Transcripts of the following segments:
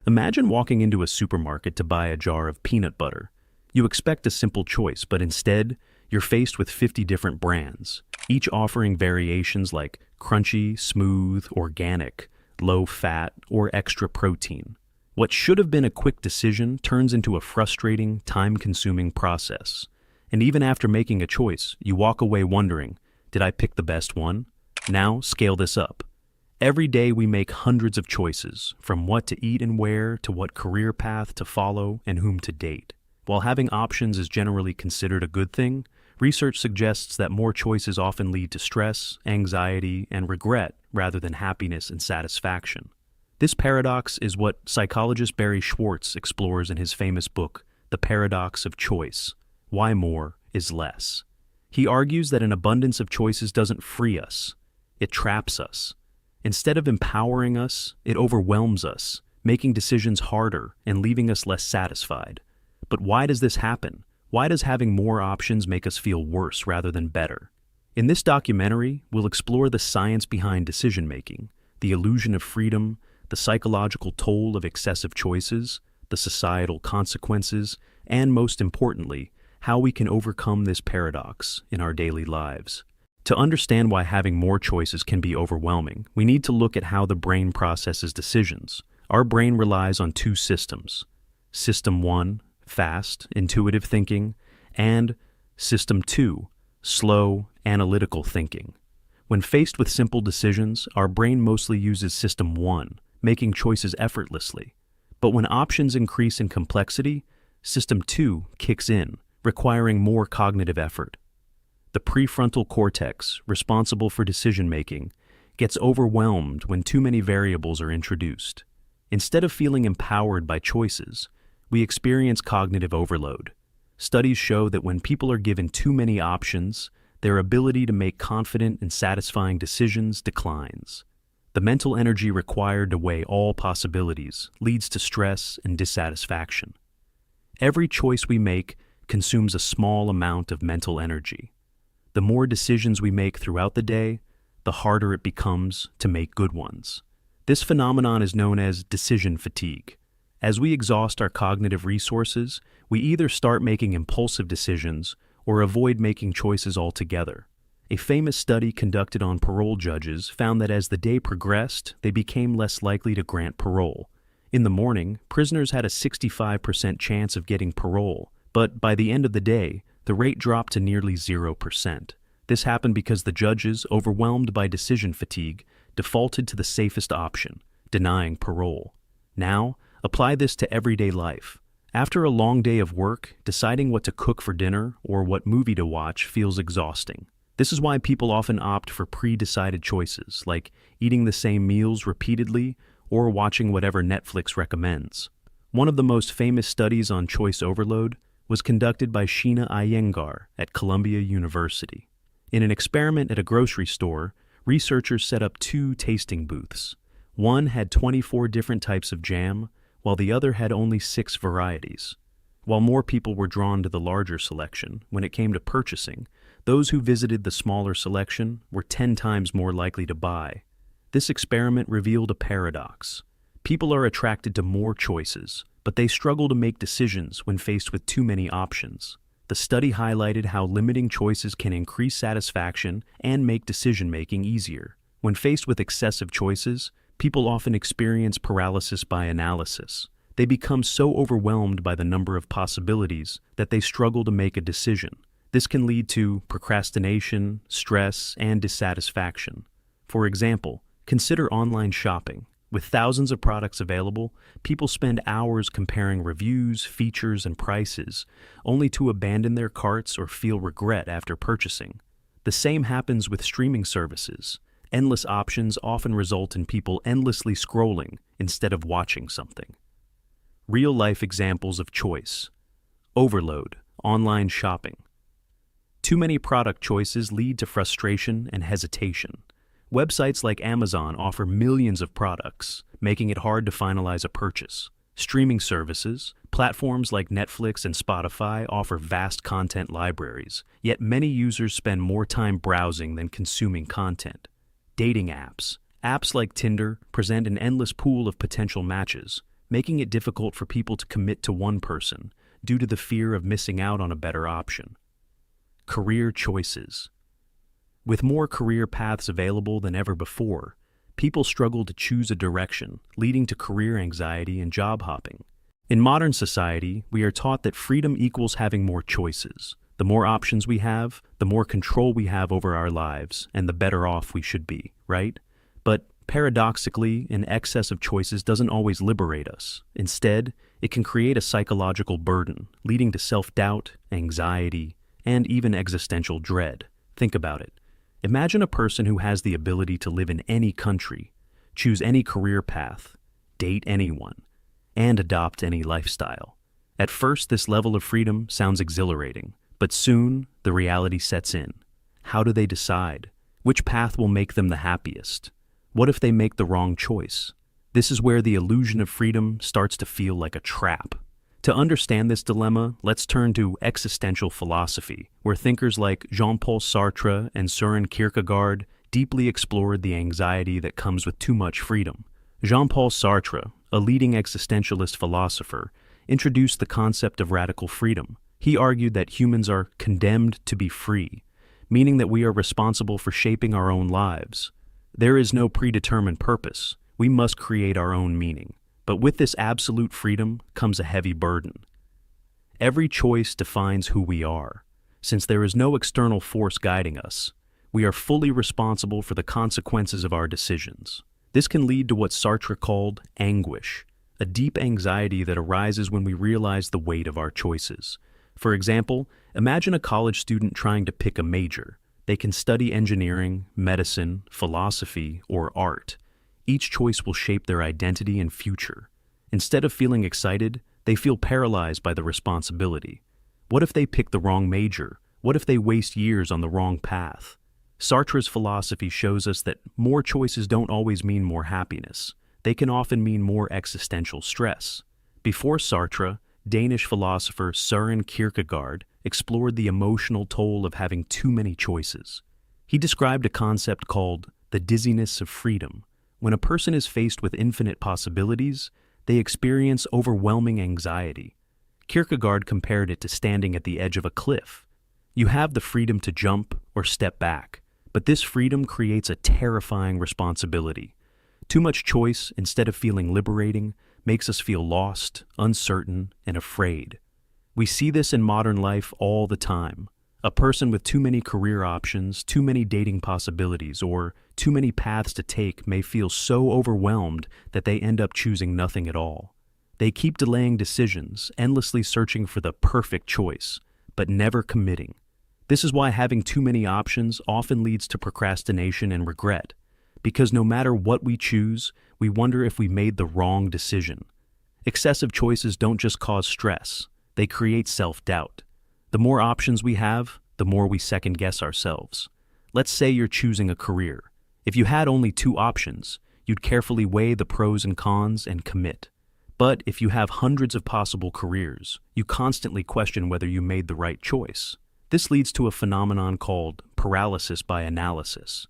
Imagine walking into a supermarket to buy a jar of peanut butter. You expect a simple choice, but instead, you're faced with 50 different brands, each offering variations like crunchy, smooth, organic, low fat, or extra protein. What should have been a quick decision turns into a frustrating, time-consuming process. And even after making a choice, you walk away wondering, did I pick the best one? Now, scale this up. Every day we make hundreds of choices, from what to eat and wear to what career path to follow and whom to date. While having options is generally considered a good thing, research suggests that more choices often lead to stress, anxiety, and regret rather than happiness and satisfaction. This paradox is what psychologist Barry Schwartz explores in his famous book, The Paradox of Choice: Why More is Less. He argues that an abundance of choices doesn't free us, it traps us. Instead of empowering us, it overwhelms us, making decisions harder and leaving us less satisfied. But why does this happen? Why does having more options make us feel worse rather than better? In this documentary, we'll explore the science behind decision-making, the illusion of freedom, the psychological toll of excessive choices, the societal consequences, and most importantly, how we can overcome this paradox in our daily lives. To understand why having more choices can be overwhelming, we need to look at how the brain processes decisions. Our brain relies on two systems: System 1, fast, intuitive thinking, and System 2, slow, analytical thinking. When faced with simple decisions, our brain mostly uses System 1, making choices effortlessly. But when options increase in complexity, System 2 kicks in, requiring more cognitive effort. The prefrontal cortex, responsible for decision-making, gets overwhelmed when too many variables are introduced. Instead of feeling empowered by choices, we experience cognitive overload. Studies show that when people are given too many options, their ability to make confident and satisfying decisions declines. The mental energy required to weigh all possibilities leads to stress and dissatisfaction. Every choice we make consumes a small amount of mental energy. The more decisions we make throughout the day, the harder it becomes to make good ones. This phenomenon is known as decision fatigue. As we exhaust our cognitive resources, we either start making impulsive decisions or avoid making choices altogether. A famous study conducted on parole judges found that as the day progressed, they became less likely to grant parole. In the morning, prisoners had a 65% chance of getting parole, but by the end of the day, the rate dropped to nearly 0%. This happened because the judges, overwhelmed by decision fatigue, defaulted to the safest option, denying parole. Now, apply this to everyday life. After a long day of work, deciding what to cook for dinner or what movie to watch feels exhausting. This is why people often opt for pre-decided choices, like eating the same meals repeatedly or watching whatever Netflix recommends. One of the most famous studies on choice overload was conducted by Sheena Iyengar at Columbia University. In an experiment at a grocery store, researchers set up two tasting booths. One had 24 different types of jam, while the other had only 6 varieties. While more people were drawn to the larger selection, when it came to purchasing, those who visited the smaller selection were 10 times more likely to buy. This experiment revealed a paradox. People are attracted to more choices, but they struggle to make decisions when faced with too many options. The study highlighted how limiting choices can increase satisfaction and make decision-making easier. When faced with excessive choices, people often experience paralysis by analysis. They become so overwhelmed by the number of possibilities that they struggle to make a decision. This can lead to procrastination, stress, and dissatisfaction. For example, consider online shopping. With thousands of products available, people spend hours comparing reviews, features, and prices, only to abandon their carts or feel regret after purchasing. The same happens with streaming services. Endless options often result in people endlessly scrolling instead of watching something. Real-life examples of choice. Overload, online shopping. Too many product choices lead to frustration and hesitation. Websites like Amazon offer millions of products, making it hard to finalize a purchase. Streaming services, platforms like Netflix and Spotify offer vast content libraries, yet many users spend more time browsing than consuming content. Dating apps. Apps like Tinder present an endless pool of potential matches, making it difficult for people to commit to one person due to the fear of missing out on a better option. Career choices. With more career paths available than ever before, people struggle to choose a direction, leading to career anxiety and job hopping. In modern society, we are taught that freedom equals having more choices. The more options we have, the more control we have over our lives, and the better off we should be, right? But paradoxically, an excess of choices doesn't always liberate us. Instead, it can create a psychological burden, leading to self-doubt, anxiety, and even existential dread. Think about it. Imagine a person who has the ability to live in any country, choose any career path, date anyone, and adopt any lifestyle. At first, this level of freedom sounds exhilarating, but soon the reality sets in. How do they decide? Which path will make them the happiest? What if they make the wrong choice? This is where the illusion of freedom starts to feel like a trap. To understand this dilemma, let's turn to existential philosophy, where thinkers like Jean-Paul Sartre and Søren Kierkegaard deeply explored the anxiety that comes with too much freedom. Jean-Paul Sartre, a leading existentialist philosopher, introduced the concept of radical freedom. He argued that humans are condemned to be free, meaning that we are responsible for shaping our own lives. There is no predetermined purpose. We must create our own meaning. But with this absolute freedom comes a heavy burden. Every choice defines who we are. Since there is no external force guiding us, we are fully responsible for the consequences of our decisions. This can lead to what Sartre called anguish, a deep anxiety that arises when we realize the weight of our choices. For example, imagine a college student trying to pick a major. They can study engineering, medicine, philosophy, or art. Each choice will shape their identity and future. Instead of feeling excited, they feel paralyzed by the responsibility. What if they pick the wrong major? What if they waste years on the wrong path? Sartre's philosophy shows us that more choices don't always mean more happiness. They can often mean more existential stress. Before Sartre, Danish philosopher Søren Kierkegaard explored the emotional toll of having too many choices. He described a concept called the dizziness of freedom. When a person is faced with infinite possibilities, they experience overwhelming anxiety. Kierkegaard compared it to standing at the edge of a cliff. You have the freedom to jump or step back, but this freedom creates a terrifying responsibility. Too much choice, instead of feeling liberating, makes us feel lost, uncertain, and afraid. We see this in modern life all the time. A person with too many career options, too many dating possibilities, or too many paths to take may feel so overwhelmed that they end up choosing nothing at all. They keep delaying decisions, endlessly searching for the perfect choice, but never committing. This is why having too many options often leads to procrastination and regret, because no matter what we choose, we wonder if we made the wrong decision. Excessive choices don't just cause stress, they create self-doubt. The more options we have, the more we second-guess ourselves. Let's say you're choosing a career. If you had only 2 options, you'd carefully weigh the pros and cons and commit. But if you have hundreds of possible careers, you constantly question whether you made the right choice. This leads to a phenomenon called paralysis by analysis.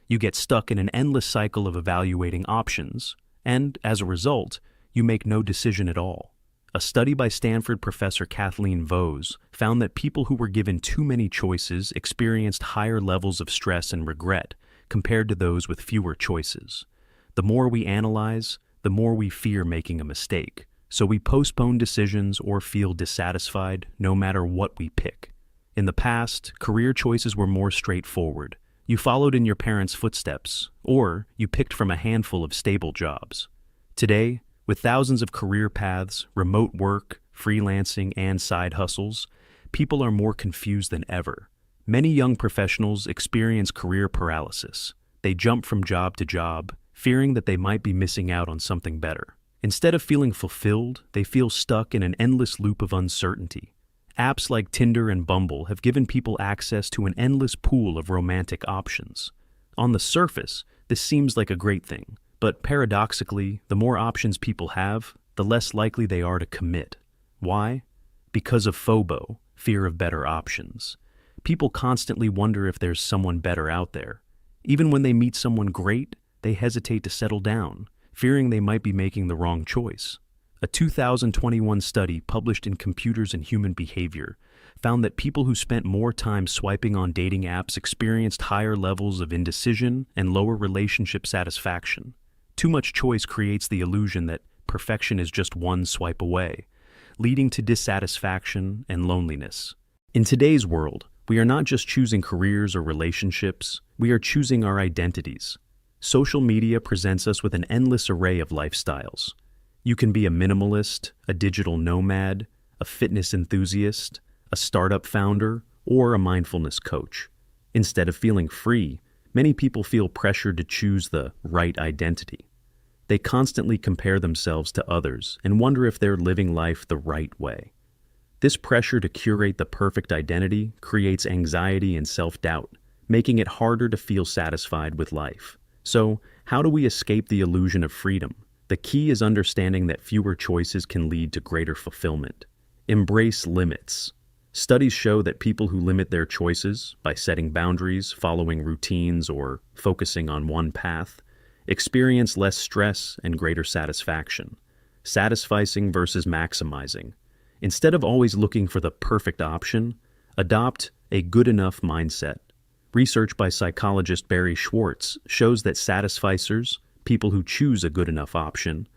You get stuck in an endless cycle of evaluating options, and as a result, you make no decision at all. A study by Stanford professor Kathleen Vohs found that people who were given too many choices experienced higher levels of stress and regret compared to those with fewer choices. The more we analyze, the more we fear making a mistake, so we postpone decisions or feel dissatisfied no matter what we pick. In the past, career choices were more straightforward. You followed in your parents' footsteps, or you picked from a handful of stable jobs. Today, with thousands of career paths, remote work, freelancing, and side hustles, people are more confused than ever. Many young professionals experience career paralysis. They jump from job to job, fearing that they might be missing out on something better. Instead of feeling fulfilled, they feel stuck in an endless loop of uncertainty. Apps like Tinder and Bumble have given people access to an endless pool of romantic options. On the surface, this seems like a great thing. But paradoxically, the more options people have, the less likely they are to commit. Why? Because of FOBO, fear of better options. People constantly wonder if there's someone better out there. Even when they meet someone great, they hesitate to settle down, fearing they might be making the wrong choice. A 2021 study published in Computers and Human Behavior found that people who spent more time swiping on dating apps experienced higher levels of indecision and lower relationship satisfaction. Too much choice creates the illusion that perfection is just one swipe away, leading to dissatisfaction and loneliness. In today's world, we are not just choosing careers or relationships, we are choosing our identities. Social media presents us with an endless array of lifestyles. You can be a minimalist, a digital nomad, a fitness enthusiast, a startup founder, or a mindfulness coach. Instead of feeling free, many people feel pressured to choose the right identity. They constantly compare themselves to others and wonder if they're living life the right way. This pressure to curate the perfect identity creates anxiety and self-doubt, making it harder to feel satisfied with life. So, how do we escape the illusion of freedom? The key is understanding that fewer choices can lead to greater fulfillment. Embrace limits. Studies show that people who limit their choices by setting boundaries, following routines, or focusing on one path experience less stress and greater satisfaction. Satisficing versus maximizing. Instead of always looking for the perfect option, adopt a good enough mindset. Research by psychologist Barry Schwartz shows that satisficers, people who choose a good enough option,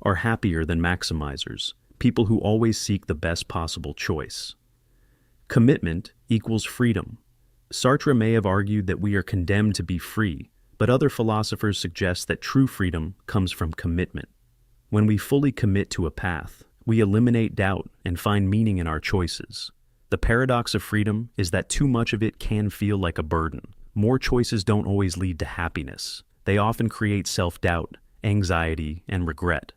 are happier than maximizers, people who always seek the best possible choice. Commitment equals freedom. Sartre may have argued that we are condemned to be free, but other philosophers suggest that true freedom comes from commitment. When we fully commit to a path, we eliminate doubt and find meaning in our choices. The paradox of freedom is that too much of it can feel like a burden. More choices don't always lead to happiness. They often create self-doubt, anxiety, and regret.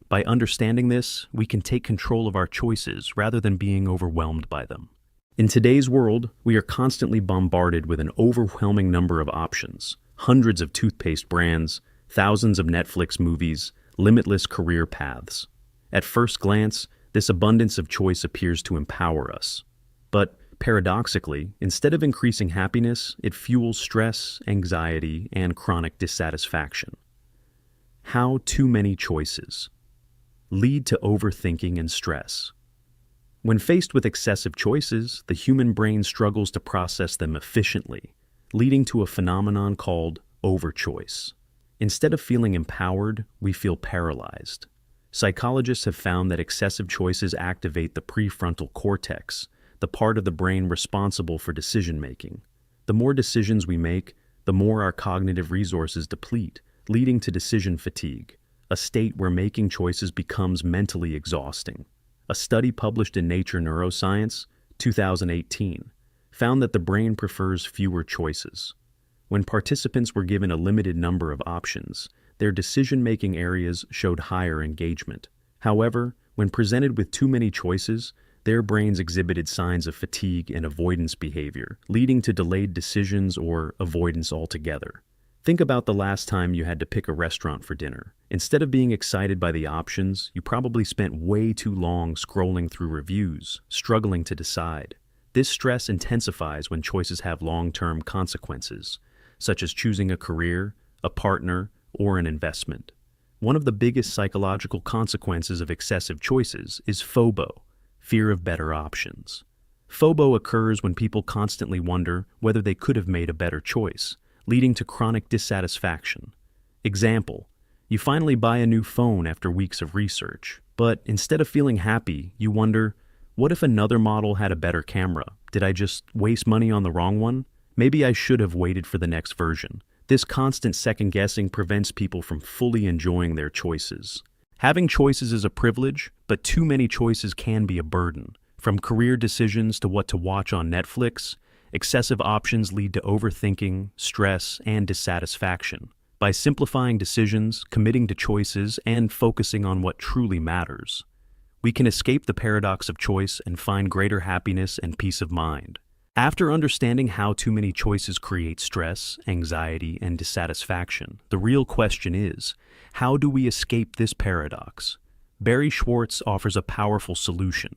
By understanding this, we can take control of our choices rather than being overwhelmed by them. In today's world, we are constantly bombarded with an overwhelming number of options, hundreds of toothpaste brands, thousands of Netflix movies, limitless career paths. At first glance, this abundance of choice appears to empower us. But paradoxically, instead of increasing happiness, it fuels stress, anxiety, and chronic dissatisfaction. How too many choices lead to overthinking and stress. When faced with excessive choices, the human brain struggles to process them efficiently, leading to a phenomenon called overchoice. Instead of feeling empowered, we feel paralyzed. Psychologists have found that excessive choices activate the prefrontal cortex, the part of the brain responsible for decision-making. The more decisions we make, the more our cognitive resources deplete, leading to decision fatigue, a state where making choices becomes mentally exhausting. A study published in Nature Neuroscience, 2018, found that the brain prefers fewer choices. When participants were given a limited number of options, their decision-making areas showed higher engagement. However, when presented with too many choices, their brains exhibited signs of fatigue and avoidance behavior, leading to delayed decisions or avoidance altogether. Think about the last time you had to pick a restaurant for dinner. Instead of being excited by the options, you probably spent way too long scrolling through reviews, struggling to decide. This stress intensifies when choices have long-term consequences, such as choosing a career, a partner, or an investment. One of the biggest psychological consequences of excessive choices is FOBO, fear of better options. FOBO occurs when people constantly wonder whether they could have made a better choice, leading to chronic dissatisfaction. Example, you finally buy a new phone after weeks of research, but instead of feeling happy, you wonder, what if another model had a better camera? Did I just waste money on the wrong one? Maybe I should have waited for the next version. This constant second-guessing prevents people from fully enjoying their choices. Having choices is a privilege, but too many choices can be a burden. From career decisions to what to watch on Netflix, excessive options lead to overthinking, stress, and dissatisfaction. By simplifying decisions, committing to choices, and focusing on what truly matters, we can escape the paradox of choice and find greater happiness and peace of mind. After understanding how too many choices create stress, anxiety, and dissatisfaction, the real question is, how do we escape this paradox? Barry Schwartz offers a powerful solution.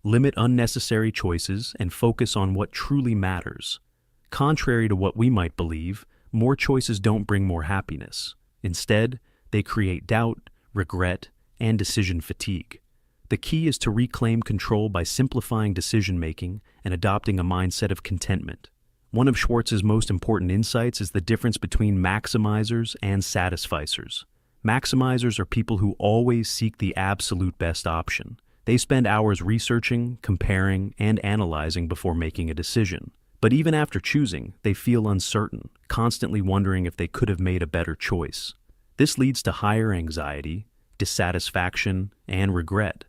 Limit unnecessary choices and focus on what truly matters. Contrary to what we might believe, more choices don't bring more happiness. Instead, they create doubt, regret, and decision fatigue. The key is to reclaim control by simplifying decision-making and adopting a mindset of contentment. One of Schwartz's most important insights is the difference between maximizers and satisficers. Maximizers are people who always seek the absolute best option. They spend hours researching, comparing, and analyzing before making a decision. But even after choosing, they feel uncertain, constantly wondering if they could have made a better choice. This leads to higher anxiety, dissatisfaction, and regret.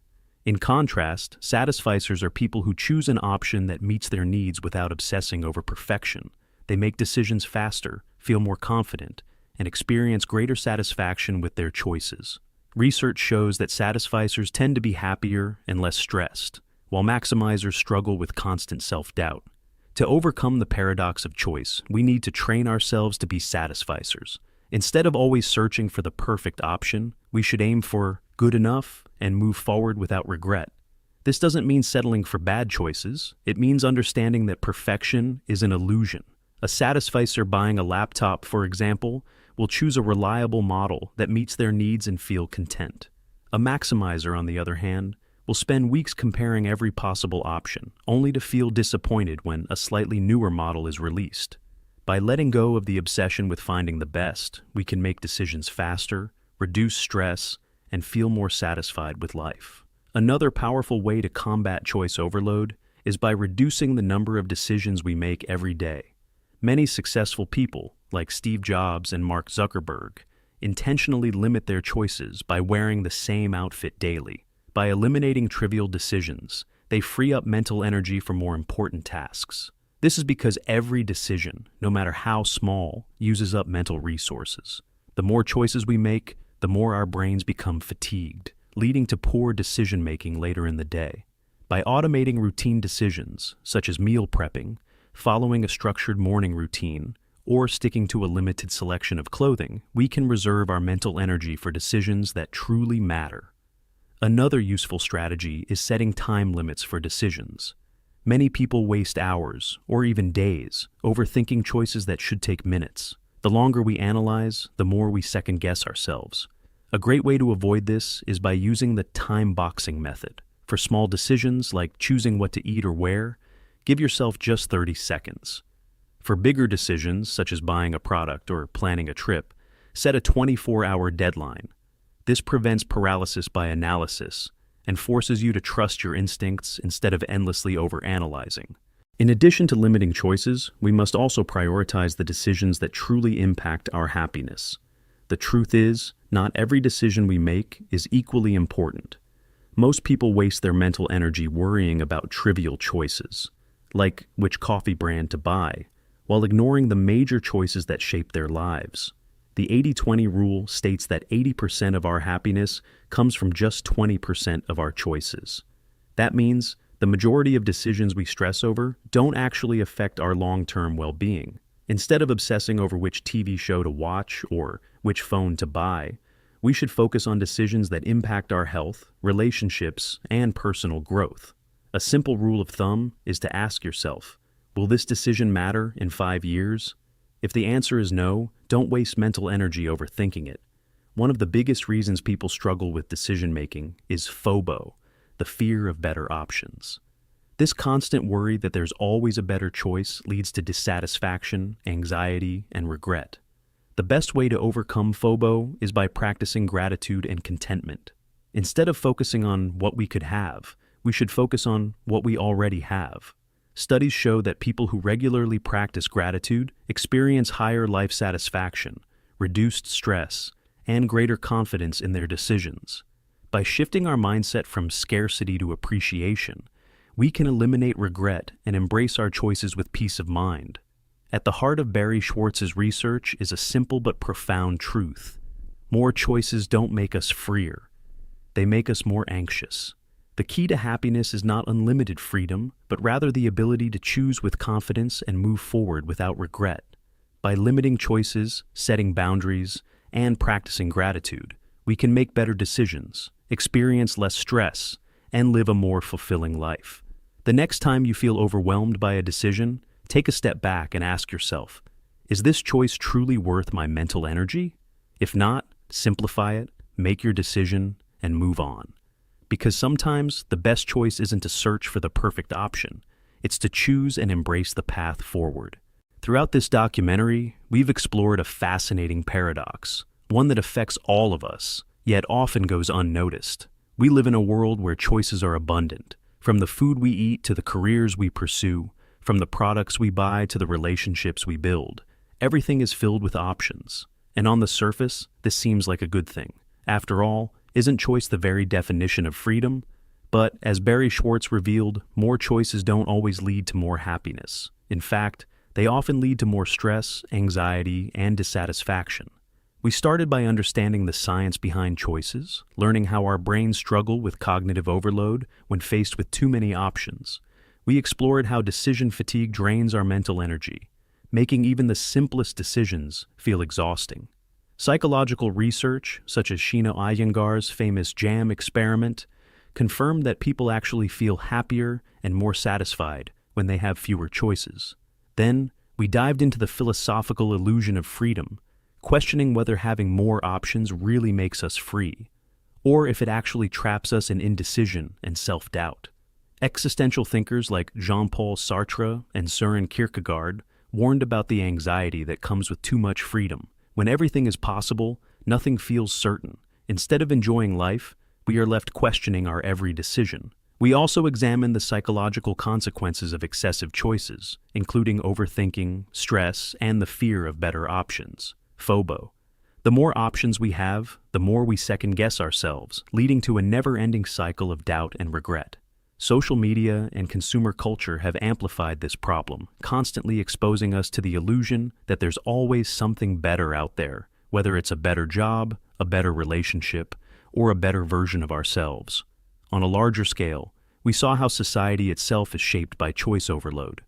In contrast, satisficers are people who choose an option that meets their needs without obsessing over perfection. They make decisions faster, feel more confident, and experience greater satisfaction with their choices. Research shows that satisficers tend to be happier and less stressed, while maximizers struggle with constant self-doubt. To overcome the paradox of choice, we need to train ourselves to be satisficers. Instead of always searching for the perfect option, we should aim for good enough and move forward without regret. This doesn't mean settling for bad choices. It means understanding that perfection is an illusion. A satisficer buying a laptop, for example, will choose a reliable model that meets their needs and feel content. A maximizer, on the other hand, will spend weeks comparing every possible option, only to feel disappointed when a slightly newer model is released. By letting go of the obsession with finding the best, we can make decisions faster, reduce stress, and feel more satisfied with life. Another powerful way to combat choice overload is by reducing the number of decisions we make every day. Many successful people, like Steve Jobs and Mark Zuckerberg, intentionally limit their choices by wearing the same outfit daily. By eliminating trivial decisions, they free up mental energy for more important tasks. This is because every decision, no matter how small, uses up mental resources. The more choices we make, the more our brains become fatigued, leading to poor decision-making later in the day. By automating routine decisions, such as meal prepping, following a structured morning routine, or sticking to a limited selection of clothing, we can reserve our mental energy for decisions that truly matter. Another useful strategy is setting time limits for decisions. Many people waste hours, or even days, overthinking choices that should take minutes. The longer we analyze, the more we second-guess ourselves. A great way to avoid this is by using the time-boxing method. For small decisions like choosing what to eat or wear, give yourself just 30 seconds. For bigger decisions, such as buying a product or planning a trip, set a 24-hour deadline. This prevents paralysis by analysis and forces you to trust your instincts instead of endlessly overanalyzing. In addition to limiting choices, we must also prioritize the decisions that truly impact our happiness. The truth is, not every decision we make is equally important. Most people waste their mental energy worrying about trivial choices, like which coffee brand to buy, while ignoring the major choices that shape their lives. The 80-20 rule states that 80% of our happiness comes from just 20% of our choices. That means the majority of decisions we stress over don't actually affect our long-term well-being. Instead of obsessing over which TV show to watch or which phone to buy, we should focus on decisions that impact our health, relationships, and personal growth. A simple rule of thumb is to ask yourself, will this decision matter in 5 years? If the answer is no, don't waste mental energy overthinking it. One of the biggest reasons people struggle with decision-making is FOBO, the fear of better options. This constant worry that there's always a better choice leads to dissatisfaction, anxiety, and regret. The best way to overcome FOBO is by practicing gratitude and contentment. Instead of focusing on what we could have, we should focus on what we already have. Studies show that people who regularly practice gratitude experience higher life satisfaction, reduced stress, and greater confidence in their decisions. By shifting our mindset from scarcity to appreciation, we can eliminate regret and embrace our choices with peace of mind. At the heart of Barry Schwartz's research is a simple but profound truth. More choices don't make us freer. They make us more anxious. The key to happiness is not unlimited freedom, but rather the ability to choose with confidence and move forward without regret. By limiting choices, setting boundaries, and practicing gratitude, we can make better decisions, experience less stress, and live a more fulfilling life. The next time you feel overwhelmed by a decision, take a step back and ask yourself, is this choice truly worth my mental energy? If not, simplify it, make your decision, and move on. Because sometimes the best choice isn't to search for the perfect option, it's to choose and embrace the path forward. Throughout this documentary, we've explored a fascinating paradox, one that affects all of us, yet often goes unnoticed. We live in a world where choices are abundant, from the food we eat to the careers we pursue, from the products we buy to the relationships we build. Everything is filled with options. And on the surface, this seems like a good thing. After all, isn't choice the very definition of freedom? But, as Barry Schwartz revealed, more choices don't always lead to more happiness. In fact, they often lead to more stress, anxiety, and dissatisfaction. We started by understanding the science behind choices, learning how our brains struggle with cognitive overload when faced with too many options. We explored how decision fatigue drains our mental energy, making even the simplest decisions feel exhausting. Psychological research, such as Sheena Iyengar's famous JAM experiment, confirmed that people actually feel happier and more satisfied when they have fewer choices. Then, we dived into the philosophical illusion of freedom, questioning whether having more options really makes us free, or if it actually traps us in indecision and self-doubt. Existential thinkers like Jean-Paul Sartre and Søren Kierkegaard warned about the anxiety that comes with too much freedom. When everything is possible, nothing feels certain. Instead of enjoying life, we are left questioning our every decision. We also examine the psychological consequences of excessive choices, including overthinking, stress, and the fear of better options. FOBO. The more options we have, the more we second-guess ourselves, leading to a never-ending cycle of doubt and regret. Social media and consumer culture have amplified this problem, constantly exposing us to the illusion that there's always something better out there, whether it's a better job, a better relationship, or a better version of ourselves. On a larger scale, we saw how society itself is shaped by choice overload.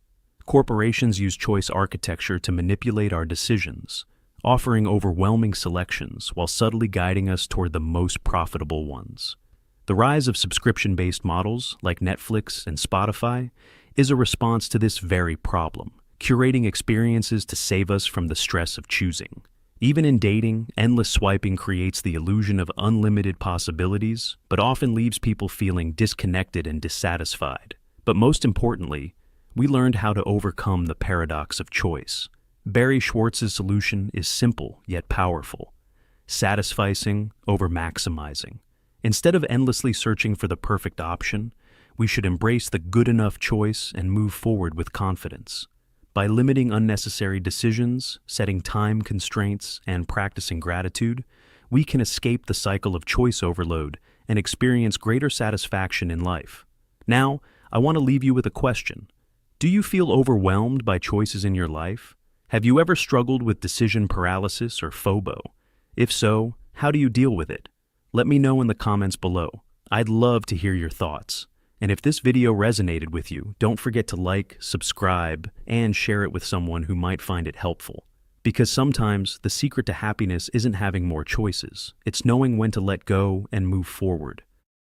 Corporations use choice architecture to manipulate our decisions, offering overwhelming selections while subtly guiding us toward the most profitable ones. The rise of subscription-based models like Netflix and Spotify is a response to this very problem, curating experiences to save us from the stress of choosing. Even in dating, endless swiping creates the illusion of unlimited possibilities, but often leaves people feeling disconnected and dissatisfied. But most importantly, we learned how to overcome the paradox of choice. Barry Schwartz's solution is simple yet powerful: satisficing over maximizing. Instead of endlessly searching for the perfect option, we should embrace the good enough choice and move forward with confidence. By limiting unnecessary decisions, setting time constraints, and practicing gratitude, we can escape the cycle of choice overload and experience greater satisfaction in life. Now, I want to leave you with a question. Do you feel overwhelmed by choices in your life? Have you ever struggled with decision paralysis or FOBO? If so, how do you deal with it? Let me know in the comments below. I'd love to hear your thoughts. And if this video resonated with you, don't forget to like, subscribe, and share it with someone who might find it helpful. Because sometimes the secret to happiness isn't having more choices. It's knowing when to let go and move forward.